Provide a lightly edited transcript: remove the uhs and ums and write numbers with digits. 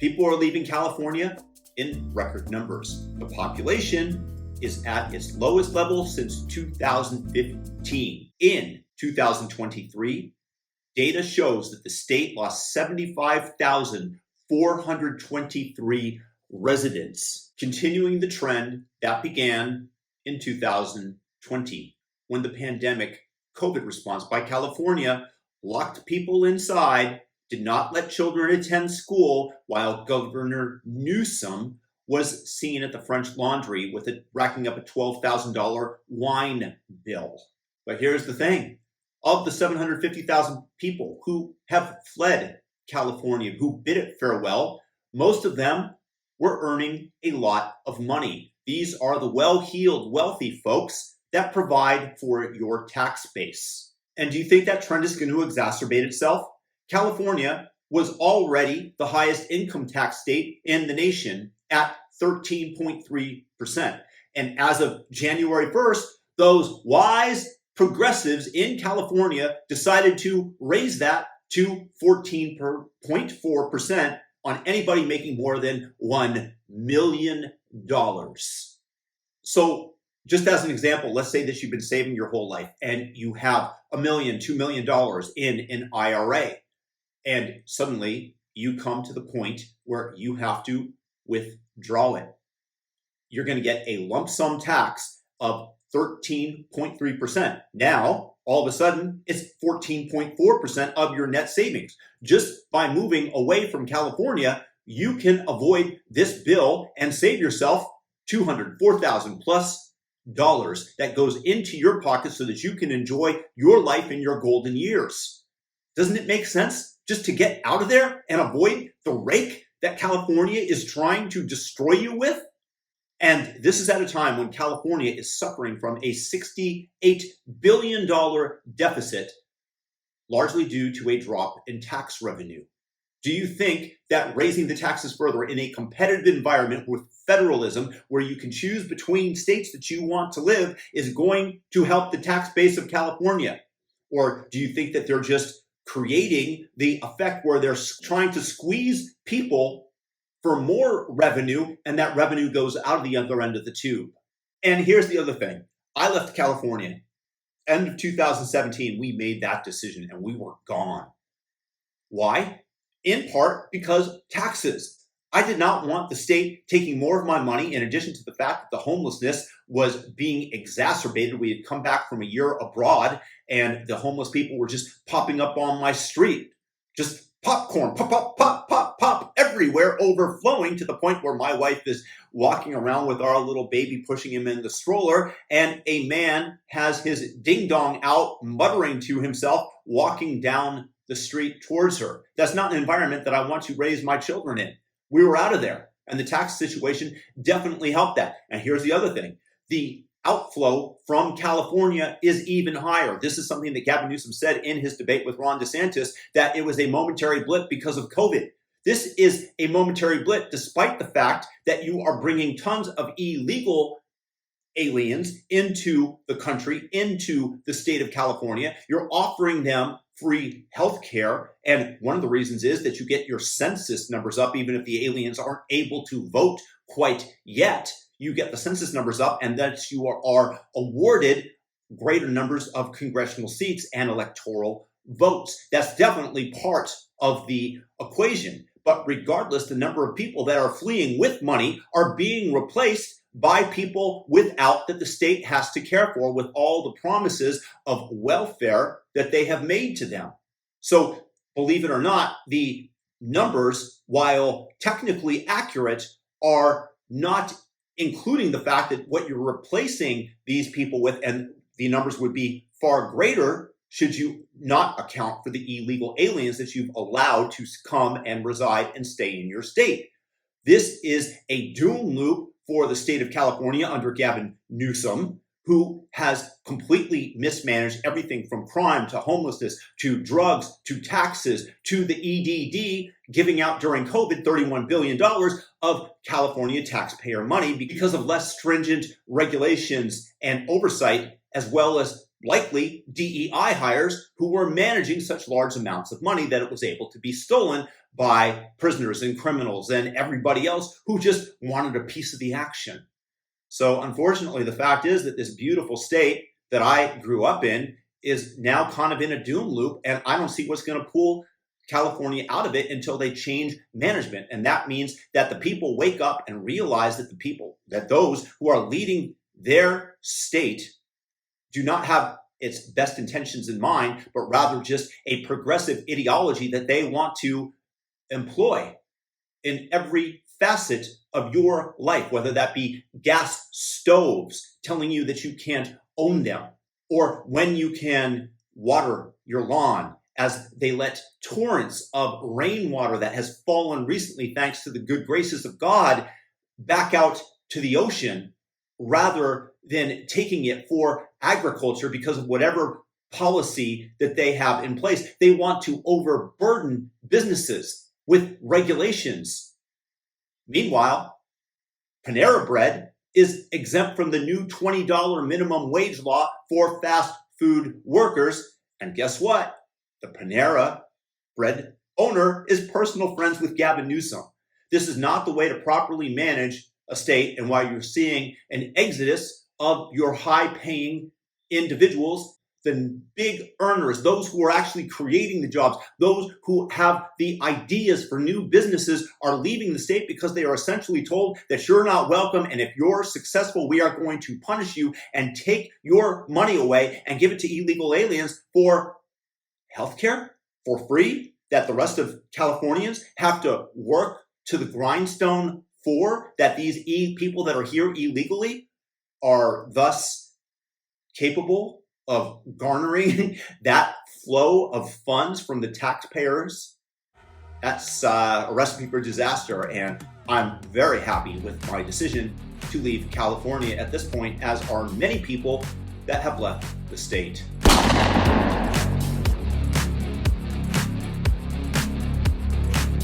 People are leaving California in record numbers. The population is at its lowest level since 2015. In 2023, data shows that the state lost 75,423 residents, continuing the trend that began in 2020 when the pandemic COVID response by California locked people inside, did not let children attend school, while Governor Newsom was seen at the French Laundry with it racking up a $12,000 wine bill. But here's the thing. Of the 750,000 people who have fled California, who bid it farewell, most of them were earning a lot of money. These are the well-heeled, wealthy folks that provide for your tax base. And do you think that trend is going to exacerbate itself? California was already the highest income tax state in the nation at 13.3%. And as of January 1st, those wise progressives in California decided to raise that to 14.4% on anybody making more than $1 million. So just as an example, let's say that you've been saving your whole life and you have $1 million, $2 million in an IRA, and suddenly you come to the point where you have to withdraw it. You're going to get a lump sum tax of 13.3%. Now, all of a sudden, it's 14.4% of your net savings. Just by moving away from California, you can avoid this bill and save yourself $204,000 plus that goes into your pocket so that you can enjoy your life in your golden years. Doesn't it make sense just to get out of there and avoid the rake that California is trying to destroy you with? And this is at a time when California is suffering from a $68 billion deficit, largely due to a drop in tax revenue. Do you think that raising the taxes further in a competitive environment with federalism, where you can choose between states that you want to live, is going to help the tax base of California? Or do you think that they're just creating the effect where they're trying to squeeze people for more revenue, and that revenue goes out of the other end of the tube? And here's the other thing. I left California. End of 2017, we made that decision and we were gone. Why? In part because taxes. I did not want the state taking more of my money, in addition to the fact that the homelessness was being exacerbated. We had come back from a year abroad and the homeless people were just popping up on my street. Just popcorn, pop, pop, pop, pop, pop, everywhere, overflowing to the point where my wife is walking around with our little baby, pushing him in the stroller, and a man has his ding-dong out, muttering to himself, walking down the street towards her. That's not an environment that I want to raise my children in. We were out of there, and the tax situation definitely helped that. And here's the other thing. The outflow from California is even higher. This is something that Gavin Newsom said in his debate with Ron DeSantis, that it was a momentary blip because of COVID. This is a momentary blip despite the fact that you are bringing tons of illegal aliens into the country, into the state of California. You're offering them free health care. And one of the reasons is that you get your census numbers up, even if the aliens aren't able to vote quite yet. You get the census numbers up, and that you are awarded greater numbers of congressional seats and electoral votes. That's definitely part of the equation. But regardless, the number of people that are fleeing with money are being replaced by people without, that the state has to care for, with all the promises of welfare that they have made to them. So believe it or not, the numbers, while technically accurate, are not including the fact that what you're replacing these people with, and the numbers would be far greater should you not account for the illegal aliens that you've allowed to come and reside and stay in your state. This is a doom loop for the state of California under Gavin Newsom, who has completely mismanaged everything from crime to homelessness to drugs to taxes to the EDD, giving out during COVID $31 billion of California taxpayer money because of less stringent regulations and oversight, as well as likely DEI hires who were managing such large amounts of money that it was able to be stolen by prisoners and criminals and everybody else who just wanted a piece of the action. So unfortunately, the fact is that this beautiful state that I grew up in is now kind of in a doom loop, and I don't see what's going to pull California out of it until they change management. And that means that the people wake up and realize that those who are leading their state do not have its best intentions in mind, but rather just a progressive ideology that they want to employ in every facet of your life, whether that be gas stoves telling you that you can't own them, or when you can water your lawn, as they let torrents of rainwater that has fallen recently, thanks to the good graces of God, back out to the ocean, rather than taking it for agriculture because of whatever policy that they have in place. They want to overburden businesses with regulations. Meanwhile, Panera Bread is exempt from the new $20 minimum wage law for fast food workers. And guess what? The Panera Bread owner is personal friends with Gavin Newsom. This is not the way to properly manage a state, and why you're seeing an exodus of your high-paying individuals, the big earners, those who are actually creating the jobs, those who have the ideas for new businesses are leaving the state because they are essentially told that you're not welcome, and if you're successful, we are going to punish you and take your money away and give it to illegal aliens for healthcare for free, that the rest of Californians have to work to the grindstone for, that these people that are here illegally are thus capable of garnering that flow of funds from the taxpayers. That's a recipe for disaster, and I'm very happy with my decision to leave California at this point, as are many people that have left the state.